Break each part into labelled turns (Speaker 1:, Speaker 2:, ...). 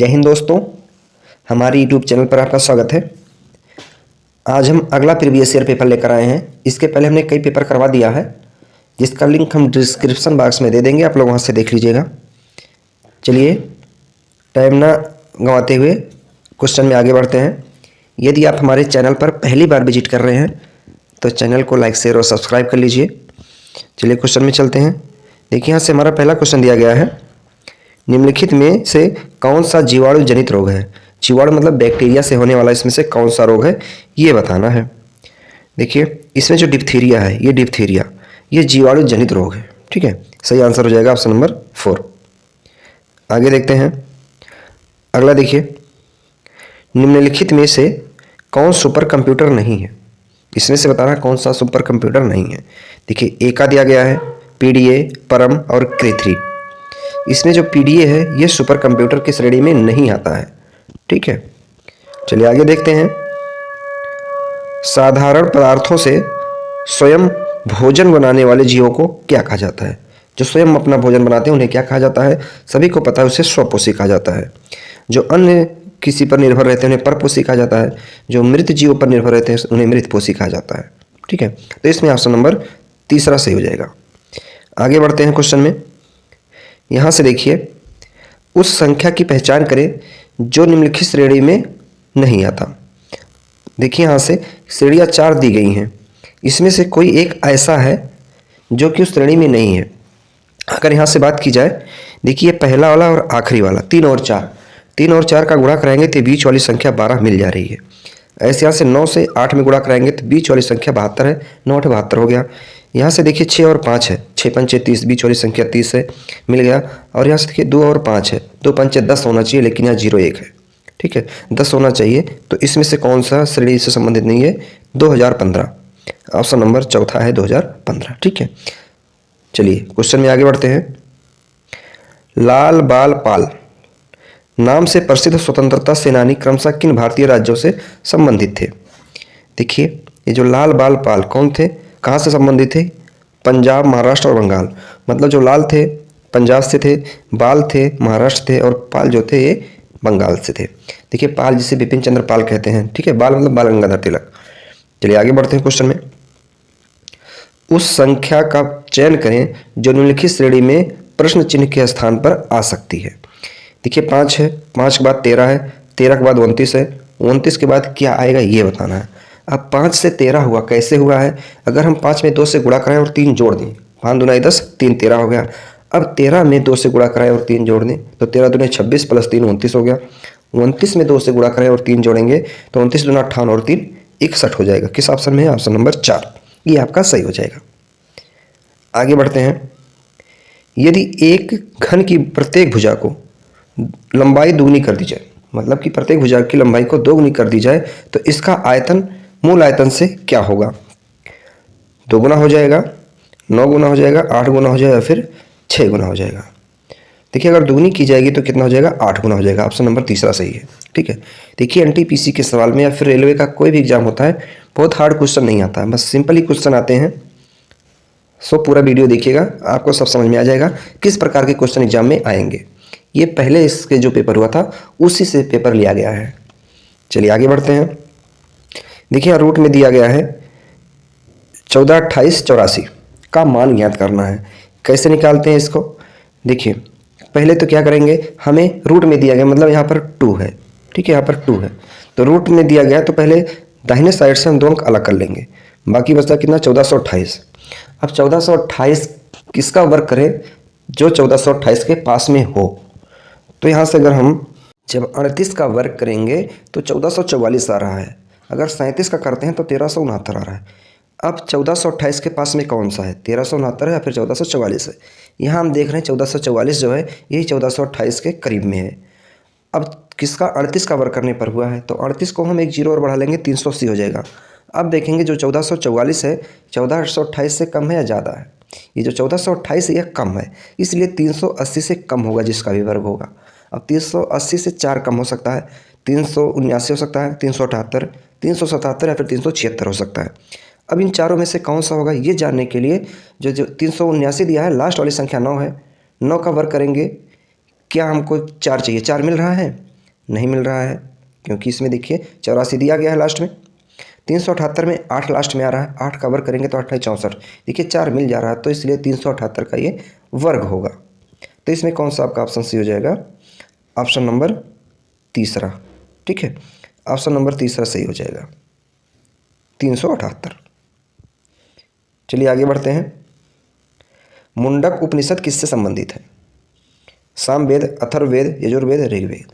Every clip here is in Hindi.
Speaker 1: जय हिंद दोस्तों, हमारे यूट्यूब चैनल पर आपका स्वागत है। आज हम अगला प्रीवियस ईयर पेपर लेकर आए हैं। इसके पहले हमने कई पेपर करवा दिया है, जिसका लिंक हम डिस्क्रिप्शन बॉक्स में दे देंगे, आप लोग वहां से देख लीजिएगा। चलिए टाइम ना गंवाते हुए क्वेश्चन में आगे बढ़ते हैं। यदि आप हमारे चैनल पर पहली बार विजिट कर रहे हैं तो चैनल को लाइक शेयर और सब्सक्राइब कर लीजिए। चलिए क्वेश्चन में चलते हैं। देखिए यहाँ से हमारा पहला क्वेश्चन दिया गया है, निम्नलिखित में से कौन सा जीवाणु जनित रोग है। जीवाणु मतलब बैक्टीरिया से होने वाला, इसमें से कौन सा रोग है ये बताना है। देखिए इसमें जो डिप्थीरिया है, ये डिप्थीरिया ये जीवाणु जनित रोग है। ठीक है, सही आंसर हो जाएगा ऑप्शन नंबर 4। आगे देखते हैं अगला। देखिए निम्नलिखित में से कौन सुपर कंप्यूटर नहीं है। इसमें से बताना कौन सा सुपर कंप्यूटर नहीं है। देखिए ए का दिया गया है, पीडीए, परम और क्रे3। इसमें जो पीडीए है ये सुपर कंप्यूटर की श्रेणी में नहीं आता है। ठीक है, चलिए आगे देखते हैं। साधारण पदार्थों से स्वयं भोजन बनाने वाले जीवों को क्या कहा जाता है। जो स्वयं अपना भोजन बनाते हैं उन्हें क्या कहा जाता है, सभी को पता है, उसे स्वपोषी कहा जाता है। जो अन्य किसी पर निर्भर रहते हैं उन्हें परपोषी कहा जाता है। जो मृत जीवों पर निर्भर रहते हैं उन्हें मृतपोषी कहा जाता है। ठीक है, तो इसमें ऑप्शन नंबर 3 सही हो जाएगा। आगे बढ़ते हैं क्वेश्चन में। यहाँ से देखिए, उस संख्या की पहचान करें जो निम्नलिखित श्रेणी में नहीं आता। देखिए यहाँ से श्रेणियाँ 4 दी गई हैं, इसमें से कोई एक ऐसा है जो कि उस श्रेणी में नहीं है। अगर यहाँ से बात की जाए, देखिए पहला वाला और आखिरी वाला 3 और 4 का गुणा कराएंगे तो बीच वाली संख्या 12 मिल जा रही है। ऐसे यहाँ से 9 से 8 में गुणा कराएंगे तो बीच वाली संख्या 72 है, 9 8 72 हो गया। यहाँ से देखिए 6 और 5 है, 6 पंचे 30, बीच वाली संख्या 30 है, मिल गया। और यहाँ से देखिए 2 और 5 है, 2 पंचे 10 होना चाहिए, लेकिन यहाँ 0 1 है। ठीक है, 10 होना चाहिए, तो इसमें से कौन सा श्रेणी से संबंधित नहीं है, 2015। ऑप्शन नंबर 4 है 2015। ठीक है, चलिए क्वेश्चन में आगे बढ़ते हैं। लाल बाल पाल नाम से प्रसिद्ध स्वतंत्रता सेनानी क्रमशः किन भारतीय राज्यों से संबंधित थे। देखिए ये जो लाल बाल पाल कौन थे, कहाँ से संबंधित थे, पंजाब, महाराष्ट्र और बंगाल। मतलब जो लाल थे पंजाब से थे, बाल थे महाराष्ट्र थे, और पाल जो थे ये बंगाल से थे। देखिए पाल जिसे बिपिन चंद्र पाल कहते हैं। ठीक है, बाल मतलब बाल गंगाधर तिलक। चलिए आगे बढ़ते हैं क्वेश्चन में। उस संख्या का चयन करें जो निम्नलिखित श्रेणी में प्रश्न चिन्ह के स्थान पर आ सकती है। देखिए 5 है, 5 के बाद 13 है, 13 के बाद 29 है, 29 के बाद क्या आएगा ये बताना है। अब 5 से 13 हुआ, कैसे हुआ है, अगर हम 5 में 2 से गुणा कराएं और 3 जोड़ दें, 5 दूना 10, 3 13 हो गया। अब 13 में 2 से गुणा कराएं और 3 जोड़ दें तो 13 दूना 26 प्लस 3 29 हो गया। 29 में 2 से गुणा कराएं और 3 जोड़ेंगे तो 29 दूना 58 और 3 61 हो जाएगा। किस ऑप्शन में है, ऑप्शन नंबर 4, ये आपका सही हो जाएगा। आगे बढ़ते हैं। यदि एक घन की प्रत्येक भुजा को लंबाई दुगनी कर दी जाए, मतलब कि प्रत्येक भुजा की लंबाई को 2 गुनी कर दी जाए तो इसका आयतन मूल आयतन से क्या होगा। 2 गुना हो जाएगा, 9 गुना हो जाएगा, 8 गुना हो जाएगा, फिर 6 गुना हो जाएगा। देखिए अगर दुगनी की जाएगी तो कितना हो जाएगा, 8 गुना हो जाएगा। ऑप्शन नंबर 3 सही है। ठीक है, देखिए एनटीपीसी के सवाल में या फिर रेलवे का कोई भी एग्जाम होता है, बहुत हार्ड क्वेश्चन नहीं आता है, बस सिंपल ही क्वेश्चन आते हैं। सो पूरा वीडियो देखिएगा, आपको सब समझ में आ जाएगा किस प्रकार के क्वेश्चन एग्जाम में आएंगे। ये पहले इसके जो पेपर हुआ था उसी से पेपर लिया गया है। चलिए आगे बढ़ते हैं। देखिए रूट में दिया गया है 14 28 84 का मान ज्ञात करना है। कैसे निकालते हैं इसको, देखिए पहले तो क्या करेंगे, हमें रूट में दिया गया मतलब यहाँ पर 2 है। ठीक है, यहाँ पर 2 है तो रूट में दिया गया तो पहले दाहिने साइड से हम 2 अंक अलग कर लेंगे, बाकी बचता कितना 1428। अब 1428 किसका वर्ग करें, जो 1428 के पास में हो। तो यहाँ से अगर हम जब 38 का वर्ग करेंगे तो 1444 आ रहा है, अगर 37 का करते हैं तो 1369 आ रहा है। अब 1428 के पास में कौन सा है, 1369 है या फिर 1444 है। यहाँ हम देख रहे हैं 1444 जो है यही 1428 के करीब में है। अब किसका 38 का वर्ग करने पर हुआ है, तो 38 को हम एक 0 और बढ़ा लेंगे, 380 हो जाएगा। अब देखेंगे जो 1444 है 1428 से कम है या ज़्यादा है। ये जो 1428 है यह कम है, इसलिए 380 से कम होगा जिसका भी वर्ग होगा। अब 380 से 4 कम हो सकता है, 379 हो सकता है, 378, 377 या फिर 376 हो सकता है। अब इन चारों में से कौन सा होगा ये जानने के लिए जो 379 दिया है, लास्ट वाली संख्या 9 है, 9 का वर्ग करेंगे, क्या हमको 4 चाहिए, 4 मिल रहा है नहीं मिल रहा है, क्योंकि इसमें देखिए 84 दिया गया है लास्ट में। 378 में 8 लास्ट में आ रहा है, 8 का वर्ग करेंगे तो 8 64, देखिए 4 मिल जा रहा है, तो इसलिए 378 का ये वर्ग होगा। तो इसमें कौन सा आपका ऑप्शन सी हो जाएगा? ऑप्शन नंबर तीसरा। ठीक है, ऑप्शन नंबर तीसरा सही हो जाएगा, 378। चलिए आगे बढ़ते हैं। मुंडक उपनिषद किससे संबंधित है? सामवेद, अथर्ववेद, यजुर्वेद, ऋग्वेद।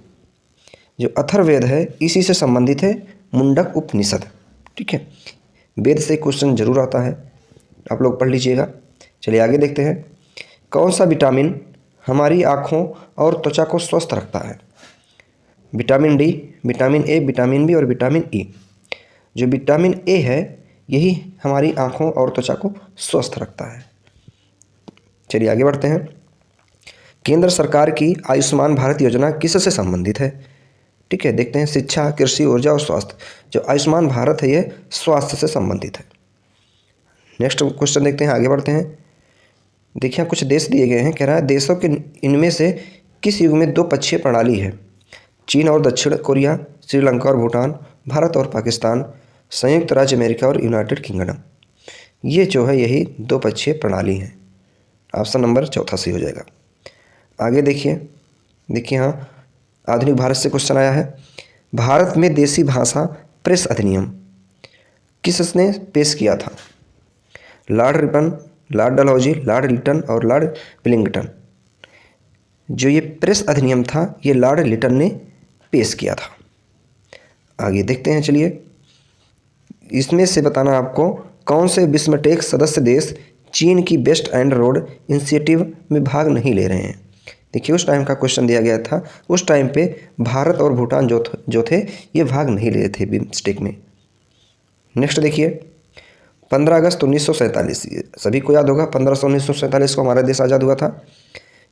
Speaker 1: जो अथर्ववेद है इसी से संबंधित है मुंडक उपनिषद। ठीक है, वेद से क्वेश्चन जरूर आता है, आप लोग पढ़ लीजिएगा। चलिए आगे देखते हैं। कौन सा विटामिन हमारी आँखों और त्वचा को स्वस्थ रखता है? Vitamin D, vitamin A, vitamin B और विटामिन ई। जो विटामिन ए है यही हमारी आँखों और त्वचा को स्वस्थ रखता है। चलिए आगे बढ़ते हैं। केंद्र सरकार की आयुष्मान भारत योजना किससे संबंधित है? ठीक है, देखते हैं। शिक्षा, कृषि, ऊर्जा और स्वास्थ्य। जो आयुष्मान भारत है ये स्वास्थ्य से संबंधित है। नेक्स्ट क्वेश्चन देखते हैं, आगे बढ़ते हैं। देखिए कुछ देश दिए गए हैं, कह रहा है देशों के इनमें से किस युग में 2 पक्षीय प्रणाली है? चीन और दक्षिण कोरिया, श्रीलंका और भूटान, भारत और पाकिस्तान, संयुक्त राज्य अमेरिका और यूनाइटेड किंगडम। ये जो है यही 2 पक्षीय प्रणाली है। ऑप्शन नंबर चौथा सही हो जाएगा। आगे देखिए हाँ, आधुनिक भारत से क्वेश्चन आया है। भारत में देसी भाषा प्रेस अधिनियम किसने पेश किया था? Lord Ripon, Lord Dalhousie, Lord Lytton और लॉर्ड विलिंगटन। जो ये प्रेस अधिनियम था ये लॉर्ड लिटन ने पेश किया था। आगे देखते हैं। चलिए इसमें से बताना आपको कौन से बिस्मटेक सदस्य देश चीन की बेस्ट एंड रोड इनिशिएटिव में भाग नहीं ले रहे हैं? देखिए उस टाइम का क्वेश्चन दिया गया था, उस टाइम पे भारत और भूटान जो थे ये भाग नहीं ले रहे थे बिम्स्टेक में। नेक्स्ट देखिए 15 अगस्त 1947, सभी को याद होगा 1947 को हमारा देश आज़ाद हुआ था।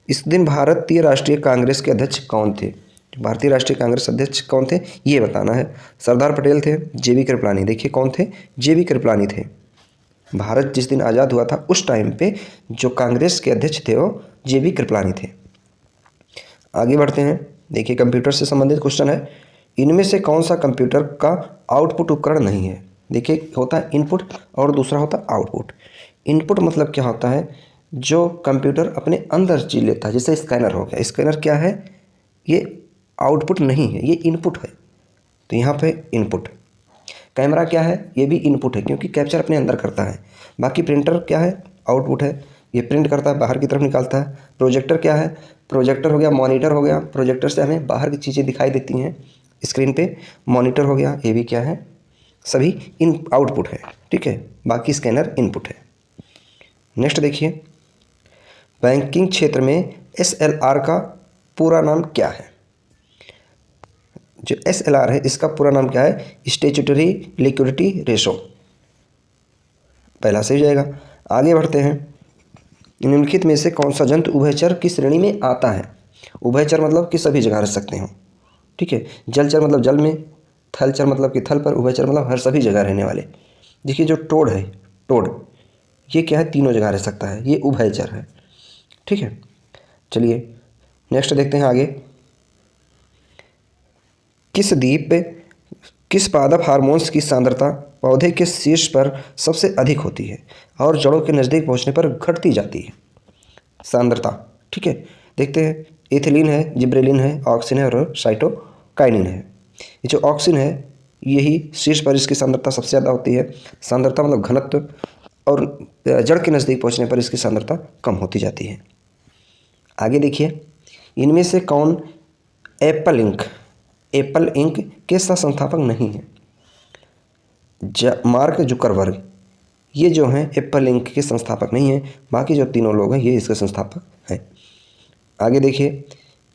Speaker 1: इस दिन भारतीय राष्ट्रीय कांग्रेस के अध्यक्ष कौन थे? भारतीय राष्ट्रीय कांग्रेस अध्यक्ष कौन थे ये बताना है। सरदार पटेल थे, JB कृपलानी। देखिए कौन थे? JB कृपलानी थे। भारत जिस दिन आज़ाद हुआ था उस टाइम पे जो कांग्रेस के अध्यक्ष थे वो JB कृपलानी थे। आगे बढ़ते हैं। देखिए कंप्यूटर से संबंधित क्वेश्चन है। इनमें से कौन सा कंप्यूटर का आउटपुट उपकरण नहीं है? देखिए होता है इनपुट और दूसरा होता है आउटपुट। इनपुट मतलब क्या होता है? जो कंप्यूटर अपने अंदर चीज लेता है, जैसे स्कैनर हो गया। स्कैनर क्या है? ये आउटपुट नहीं है, ये इनपुट है। तो यहाँ पे इनपुट। कैमरा क्या है? ये भी इनपुट है क्योंकि कैप्चर अपने अंदर करता है। बाकी प्रिंटर क्या है? आउटपुट है, ये प्रिंट करता है, बाहर की तरफ निकालता है। प्रोजेक्टर क्या है? प्रोजेक्टर हो गया, मॉनिटर हो गया। प्रोजेक्टर से हमें बाहर की चीज़ें दिखाई देती हैं स्क्रीन पे। मॉनिटर हो गया, ये भी क्या है? सभी इन आउटपुट है। ठीक है, बाकी स्कैनर इनपुट है। नेक्स्ट देखिए बैंकिंग क्षेत्र में SLR का पूरा नाम क्या है? जो SLR है इसका पूरा नाम क्या है? Statutory liquidity ratio. पहला सही जाएगा। आगे बढ़ते हैं। निम्नलिखित में से कौन सा जंतु उभयचर की श्रेणी में आता है? उभयचर मतलब कि सभी जगह रह सकते हो। ठीक है, जलचर मतलब जल में, थलचर मतलब कि थल पर, उभयचर मतलब हर सभी जगह रहने वाले। देखिए जो टोड है, टोड ये क्या है? तीनों जगह रह सकता है, ये उभयचर है। ठीक है, चलिए नेक्स्ट देखते हैं आगे। किस द्वीप पे किस पादप हार्मोन्स की सांद्रता पौधे के शीर्ष पर सबसे अधिक होती है और जड़ों के नज़दीक पहुंचने पर घटती जाती है? सांद्रता। ठीक है, देखते हैं। एथिलीन है, जिब्रेलिन है, ऑक्सिन है और साइटोकाइनिन है। ये जो ऑक्सिन है यही शीर्ष पर इसकी सांद्रता सबसे ज़्यादा होती है। सांद्रता मतलब घनत्व, और जड़ के नज़दीक पहुंचने पर इसकी सांद्रता कम होती जाती है। आगे देखिए इनमें से कौन एप्पल इंक के सह संस्थापक नहीं है? मार्क जुकरबर्ग ये जो हैं एप्पल इंक के संस्थापक नहीं हैं, बाकी जो तीनों लोग हैं ये इसके संस्थापक हैं। आगे देखिए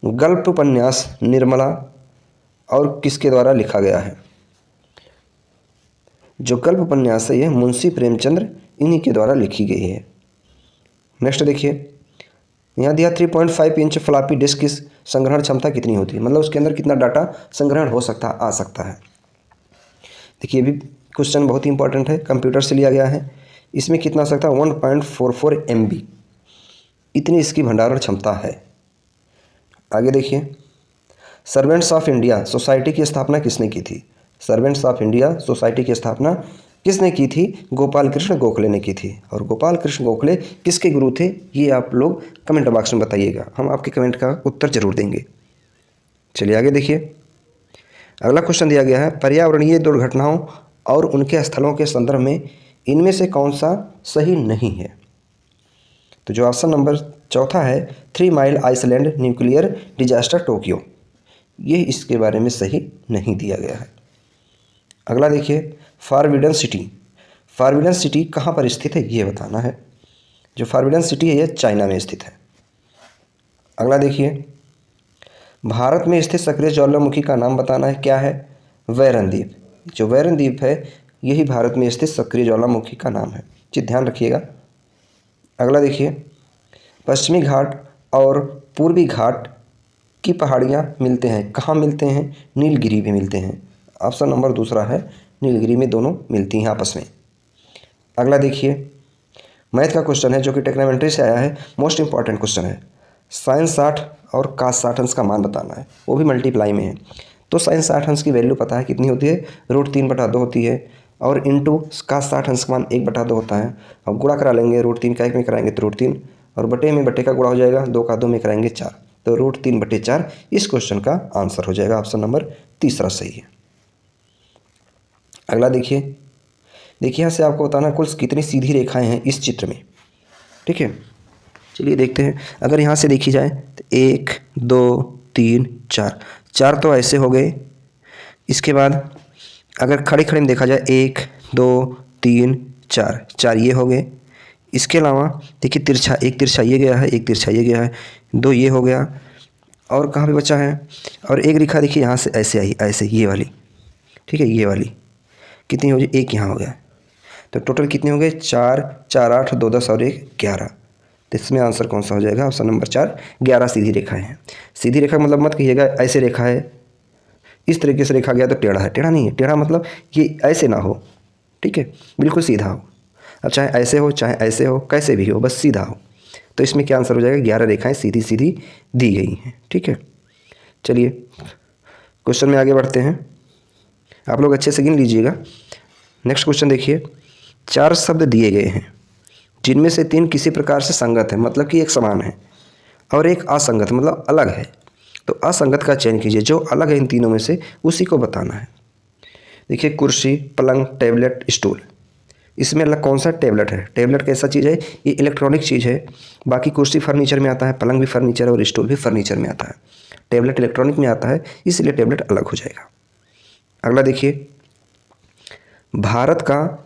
Speaker 1: गल्प उपन्यास निर्मला और किसके द्वारा लिखा गया है? जो गल्प उपन्यास है ये मुंशी प्रेमचंद्र इन्हीं के द्वारा लिखी गई है। नेक्स्ट देखिए यहाँ दिया 3.5 इंच फ्लॉपी डिस्क की संग्रहण क्षमता कितनी होती है? मतलब उसके अंदर कितना डाटा संग्रहण हो सकता आ सकता है। देखिए ये भी क्वेश्चन बहुत ही इंपॉर्टेंट है, कंप्यूटर से लिया गया है। इसमें कितना आ सकता है? 1.44 MB इतनी इसकी भंडारण क्षमता है। आगे देखिए सर्वेंट्स ऑफ इंडिया सोसाइटी की स्थापना किसने की थी? सर्वेंट्स ऑफ इंडिया सोसाइटी की स्थापना किसने की थी? गोपाल कृष्ण गोखले ने की थी। और गोपाल कृष्ण गोखले किसके गुरु थे? ये आप लोग कमेंट बॉक्स में बताइएगा, हम आपके कमेंट का उत्तर जरूर देंगे। चलिए आगे देखिए, अगला क्वेश्चन दिया गया है, पर्यावरणीय दुर्घटनाओं और उनके स्थलों के संदर्भ में इनमें से कौन सा सही नहीं है? तो जो ऑप्शन नंबर चौथा है, 3 Mile Island nuclear disaster Tokyo, ये इसके बारे में सही नहीं दिया गया है। अगला देखिए, फॉरबिडन सिटी, फॉरबिडन सिटी कहाँ पर स्थित है ये बताना है। जो फॉरबिडन सिटी है ये चाइना में स्थित है। अगला देखिए, भारत में स्थित सक्रिय ज्वालामुखी का नाम बताना है, क्या है? वैरन द्वीप। जो वैरन द्वीप है यही भारत में स्थित सक्रिय ज्वालामुखी का नाम है, जी ध्यान रखिएगा। अगला देखिए, पश्चिमी घाट और पूर्वी घाट की पहाड़ियाँ मिलते हैं, कहाँ मिलते हैं? नीलगिरी में मिलते हैं। ऑप्शन नंबर दूसरा है, नीलगिरी में दोनों मिलती हैं आपस में। अगला देखिए, मैथ का क्वेश्चन है जो कि टेक्नोमेंट्री से आया है, मोस्ट इंपॉर्टेंट क्वेश्चन है। साइन 60 और कास 60 अंश का मान बताना है, वो भी मल्टीप्लाई में है। तो साइन 60 अंश की वैल्यू पता है कितनी होती है? √3/2 होती है, और इंटू कास 60 अंश का मान 1/2 होता है। अब गुणा करा लेंगे, √3 का 1 में कराएंगे तो √3, और बटे में बटे का गुणा हो जाएगा, 2 का 2 में कराएंगे 4, तो √3/4 इस क्वेश्चन का आंसर हो जाएगा। ऑप्शन नंबर तीसरा सही है। अगला देखिए, यहाँ से आपको बताना कुल कितनी सीधी रेखाएं हैं इस चित्र में, ठीक है। चलिए देखते हैं, अगर यहाँ से देखी जाए तो 1 2 3 4, 4 तो ऐसे हो गए। इसके बाद अगर खड़े खड़े में देखा जाए 1 2 3 4, 4 ये हो गए। इसके अलावा देखिए तिरछा, एक तिरछा ये गया है, एक तिरछा ये गया है, 2 ये हो गया, और कहाँ पे बचा है? और एक रेखा देखिए यहाँ से ऐसे आई, ऐसे ये वाली, ठीक है, ये वाली कितनी हो गई? 1 यहाँ हो गया। तो टोटल कितने हो गए? 4 4 8 2 10 और 1 11। तो इसमें आंसर कौन सा हो जाएगा? ऑप्शन नंबर 4, 11 सीधी रेखाएं हैं। सीधी रेखा मतलब मत कहिएगा ऐसे रेखा है, इस तरीके से रेखा गया तो टेढ़ा है, टेढ़ा नहीं है। टेढ़ा मतलब ये ऐसे ना हो, ठीक है, बिल्कुल सीधा हो। अब चाहे ऐसे हो चाहे ऐसे हो, कैसे भी हो, बस सीधा हो। तो इसमें क्या आंसर हो जाएगा? 11 रेखाएं सीधी सीधी दी गई हैं, ठीक है। चलिए क्वेश्चन में आगे बढ़ते हैं, आप लोग अच्छे से गिन लीजिएगा। नेक्स्ट क्वेश्चन देखिए, 4 शब्द दिए गए हैं जिनमें से 3 किसी प्रकार से संगत है, मतलब कि एक समान है, और एक असंगत मतलब अलग है। तो असंगत का चयन कीजिए, जो अलग है इन तीनों में से उसी को बताना है। देखिए, कुर्सी, पलंग, टेबलेट, स्टूल, इसमें अलग कौन सा? टेबलेट है। टेबलेट कैसा चीज़ है? ये इलेक्ट्रॉनिक चीज़ है। बाकी कुर्सी फर्नीचर में आता है, पलंग भी फर्नीचर है, और स्टूल भी फर्नीचर में आता है। टेबलेट इलेक्ट्रॉनिक में आता है, इसलिए टेबलेट अलग हो जाएगा। अगला देखिए, भारत का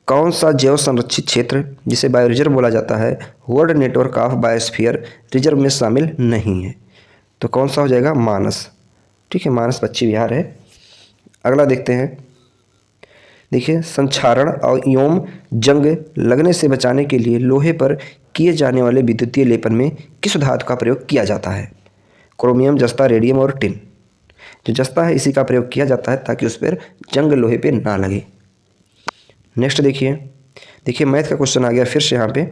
Speaker 1: कौन सा जैव संरक्षित क्षेत्र जिसे बायो रिजर्व बोला जाता है, world network of biosphere reserve में शामिल नहीं है? तो कौन सा हो जाएगा? मानस, ठीक है, मानस पश्चिम बिहार है। अगला देखते हैं, देखिए, संक्षारण और एवं जंग लगने से बचाने के लिए लोहे पर किए जाने वाले विद्युतीय लेपन में किस धातु का प्रयोग किया जाता है? क्रोमियम, जस्ता, रेडियम और टिन। जो जस्ता है इसी का प्रयोग किया जाता है ताकि उस पर जंग लोहे पे ना लगे। नेक्स्ट देखिए, मैथ का क्वेश्चन आ गया फिर से यहाँ पे।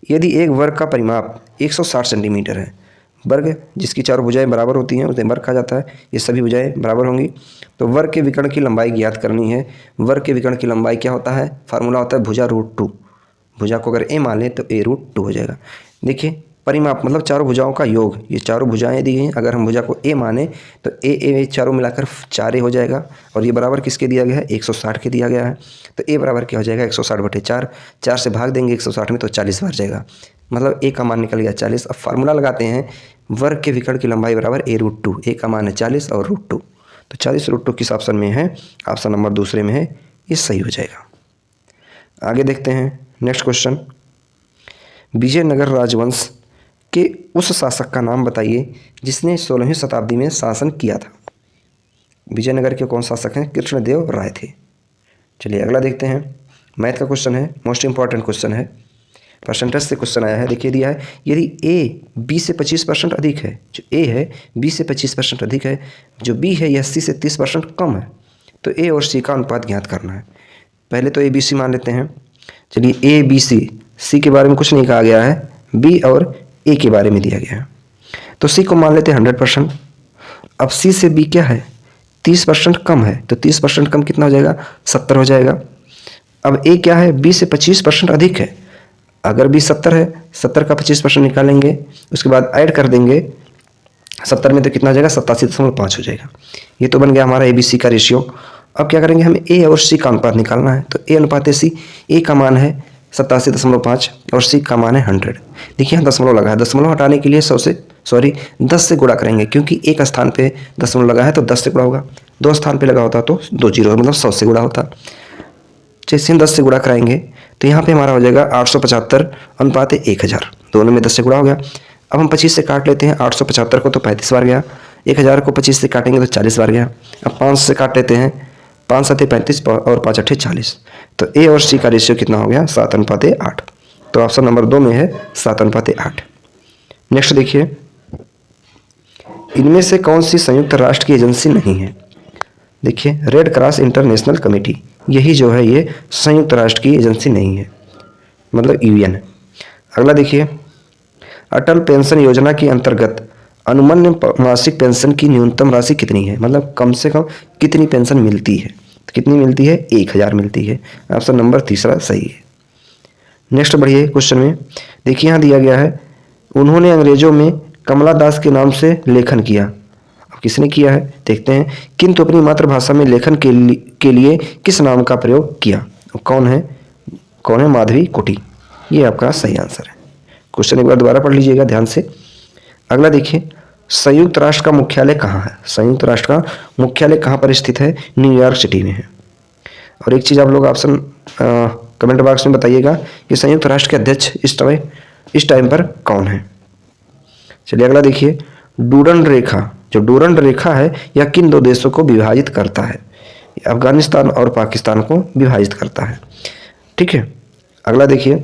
Speaker 1: यदि एक वर्ग का परिमाप 160 सेंटीमीटर है, वर्ग जिसकी चारों भुजाएं बराबर होती हैं उसे वर्ग कहा जाता है, ये सभी भुजाएं बराबर होंगी, तो वर्ग के विकर्ण की लंबाई ज्ञात करनी है। वर्ग के विकर्ण की लंबाई क्या होता है? फार्मूला होता है भुजा √2। भुजा को अगर a मान लें तो a √2 हो जाएगा। देखिए, परिमाप मतलब चारों भुजाओं का योग, ये चारों भुजाएं दी गई हैं, अगर हम भुजा को a माने तो a चारों मिलाकर 4a हो जाएगा, और ये बराबर किसके दिया गया है? 160 के दिया गया है। तो a बराबर क्या हो जाएगा? 160/4, 4 से भाग देंगे 160 में तो 40 बार जाएगा, मतलब a का मान निकल गया 40। अब फार्मूला लगाते हैं, वर्ग के विकर्ण की लंबाई बराबर a √2, a का मान है 40 और √2, तो 40 √2 किस ऑप्शन में है? ऑप्शन नंबर दूसरे में है, ये सही हो जाएगा। आगे देखते हैं नेक्स्ट क्वेश्चन, विजयनगर राजवंश के उस शासक का नाम बताइए जिसने 16वीं शताब्दी में शासन किया था। विजयनगर के कौन शासक हैं? कृष्णदेव राय थे। चलिए अगला देखते हैं, मैथ का क्वेश्चन है, मोस्ट इंपॉर्टेंट क्वेश्चन है, परसेंटेज से क्वेश्चन आया है। देखिए दिया है, यदि a b से 25% अधिक है, जो a है b से 25% अधिक है, जो b है यह c से 30% कम है, तो a और c का अनुपात ज्ञात करना है। पहले तो a b c मान लेते हैं। चलिए a b c के बारे में कुछ नहीं कहा गया है, b और a के बारे में दिया गया है, तो c को मान लेते हैं 100%, अब सी से बी क्या है, 30% कम है, तो 30% कम कितना हो जाएगा, 70 हो जाएगा। अब ए क्या है, बी से 25% अधिक है। अगर बी 70 है, 70 का 25% निकालेंगे, उसके बाद ऐड कर देंगे 70 में, तो कितना हो जाएगा, 87.5 हो जाएगा। ये तो बन गया हमारा ABC का रेशियो। अब क्या करेंगे, हमें ए और सी का अनुपात निकालना है। तो ए अनुपात सी, ए का मान है 87.5 और सी का मान है 100। देखिए यहाँ दशमलव लगा है, दशमलव हटाने के लिए 10 से गुणा करेंगे, क्योंकि एक स्थान पे दशमलव लगा है तो 10 से गुणा होगा, 2 स्थान पे लगा होता तो 2 जीरो, मतलब 100 से गुणा होता। जैसे हम 10 से गुणा कराएंगे तो यहाँ पे हमारा हो जाएगा 875 अनुपात 1000, दोनों में 10 से गुणा हो गया। अब हम 25 से काट लेते हैं, 875 को तो 35 बार गया, 1000 को 25 से काटेंगे तो 40 बार गया। अब 5 से काट लेते हैं, 5 7 35 और 5 8 40। तो ए और सी का रेशियो कितना हो गया, 7:8। तो ऑप्शन नंबर 2 में है 7:8। नेक्स्ट देखिए, इनमें से कौन सी संयुक्त राष्ट्र की एजेंसी नहीं है। देखिए रेड क्रॉस इंटरनेशनल कमेटी, यही जो है ये संयुक्त राष्ट्र की एजेंसी नहीं है, मतलब UN। अगला देखिए, अटल पेंशन योजना के अंतर्गत अनुमन्य मासिक पेंशन की न्यूनतम राशि कितनी है, मतलब कम से कम कितनी पेंशन मिलती है, तो कितनी मिलती है, 1000 मिलती है। ऑप्शन नंबर 3 सही है। नेक्स्ट बढ़िए क्वेश्चन में, देखिए यहाँ दिया गया है, उन्होंने अंग्रेजों में कमला दास के नाम से लेखन किया। अब किसने किया है, देखते हैं, किंतु अपनी मातृभाषा में लेखन के लिए किस नाम का प्रयोग किया। कौन है, माधवी कुटी। ये आपका सही आंसर है। क्वेश्चन एक बार दोबारा पढ़ लीजिएगा ध्यान से। अगला देखिए, संयुक्त राष्ट्र का मुख्यालय कहाँ है। संयुक्त राष्ट्र का मुख्यालय कहाँ पर स्थित है, न्यूयॉर्क सिटी में है। और एक चीज़ आप लोग ऑप्शन कमेंट बॉक्स में बताइएगा कि संयुक्त राष्ट्र के अध्यक्ष इस टाइम पर कौन है। चलिए अगला देखिए, डूरंड रेखा, जो डूरंड रेखा है यह किन 2 देशों को विभाजित करता है। अफगानिस्तान और पाकिस्तान को विभाजित करता है। ठीक है, अगला देखिए,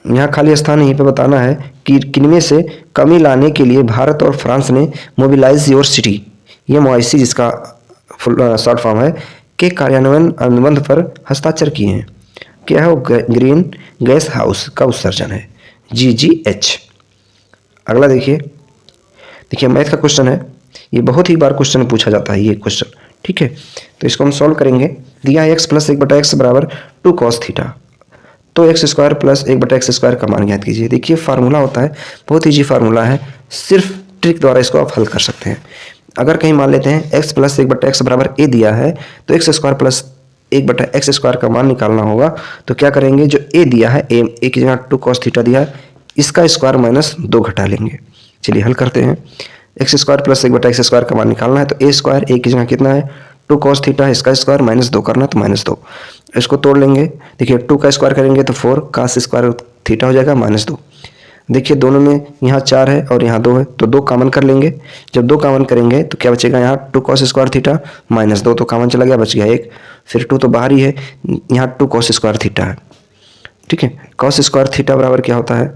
Speaker 1: यहाँ खाली स्थान यहीं पे बताना है कि किनमें से कमी लाने के लिए भारत और फ्रांस ने मोबिलाइज योर सिटी, ये MOIC जिसका शॉर्ट फॉर्म है, के कार्यान्वयन अनुबंध पर हस्ताक्षर किए हैं। क्या है वो, ग्रीन गैस हाउस का उत्सर्जन है, GGH। अगला देखिए मैथ का क्वेश्चन है, ये बहुत ही बार क्वेश्चन पूछा जाता है ये क्वेश्चन। ठीक है, तो इसको हम सॉल्व करेंगे। दिया है x + 1/x बराबर 2 cos थीटा, तो x² + 1/x² का मान ज्ञात कीजिए। देखिए फार्मूला होता है, बहुत ईजी फार्मूला है, सिर्फ ट्रिक द्वारा इसको आप हल कर सकते हैं। अगर कहीं मान लेते हैं x + 1/x बराबर a दिया है, तो x² + 1/x² का मान निकालना होगा। तो क्या करेंगे, जो a दिया है, a की जगह 2 cos थीटा दिया है, इसका स्क्वायर -2 घटा लेंगे। चलिए हल करते हैं। x² + 1/x² का मान निकालना है, तो a² की जगह कितना है, 2 cos थीटा, इसका स्क्वायर -2 करना, तो -2। इसको तोड़ लेंगे, देखिए 2 का स्क्वायर करेंगे तो 4 cos² थीटा हो जाएगा -2। देखिए दोनों में यहाँ 4 है और यहाँ 2 है, तो 2 कॉमन कर लेंगे। जब 2 कॉमन करेंगे तो क्या बचेगा, यहाँ 2 cos² थीटा -2 तो कॉमन चला गया, बच गया 1। फिर 2 तो बाहर ही है, यहाँ 2 cos² थीटा है। ठीक है, cos² थीटा बराबर क्या होता है,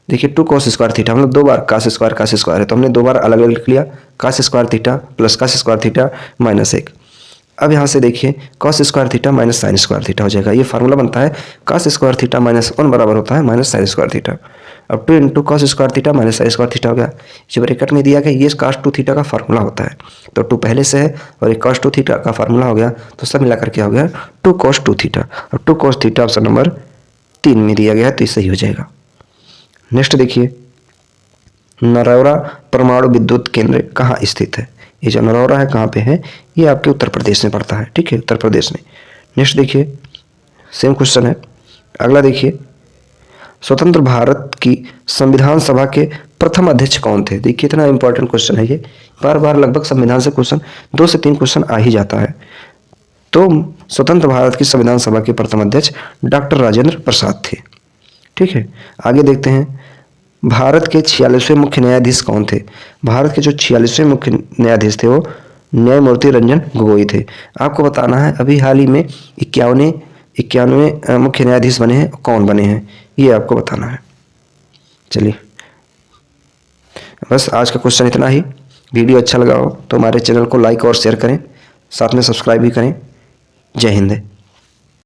Speaker 1: देखिए 2 cos² थीटा, मतलब 2 बार cos² है, तो हमने 2 बार अलग अलग लिख लिया, cos² थीटा + cos² थीटा -1। अब यहाँ से देखिए cos² थीटा - sin² थीटा हो जाएगा। ये फार्मूला बनता है cos² थीटा -1 बराबर होता है -sin² थीटा। अब 2 × cos² थीटा -sin² थीटा हो गया। जो ब्रैकेट में दिया गया ये cos2 थीटा का फार्मूला होता है, तो 2 पहले से है और एक cos2 थीटा का फार्मूला हो गया, तो सब मिलाकर क्या हो गया, 2 cos2 थीटा। और 2 cos थीटा ऑप्शन नंबर 3 में दिया गया है, तो ये सही हो जाएगा। नेक्स्ट देखिए, नरौरा परमाणु विद्युत केंद्र कहाँ स्थित है। ये जो नरौरा है कहाँ पे है, ये आपके उत्तर प्रदेश में पड़ता है। ठीक है, उत्तर प्रदेश में। नेक्स्ट देखिए, सेम क्वेश्चन है। अगला देखिए, स्वतंत्र भारत की संविधान सभा के प्रथम अध्यक्ष कौन थे। देखिए इतना इंपॉर्टेंट क्वेश्चन है ये, बार बार लगभग संविधान से क्वेश्चन 2 से 3 क्वेश्चन आ ही जाता है। तो स्वतंत्र भारत की संविधान सभा के प्रथम अध्यक्ष डॉक्टर राजेंद्र प्रसाद थे। ठीक है, आगे देखते हैं, भारत के 46वें मुख्य न्यायाधीश कौन थे। भारत के जो 46वें मुख्य न्यायाधीश थे वो न्यायमूर्ति रंजन गोगोई थे। आपको बताना है अभी हाल ही में 51वें मुख्य न्यायाधीश बने हैं, कौन बने हैं ये आपको बताना है। चलिए बस आज का क्वेश्चन इतना ही। वीडियो अच्छा लगा हो तो हमारे चैनल को लाइक और शेयर करें, साथ में सब्सक्राइब भी करें। जय हिंद।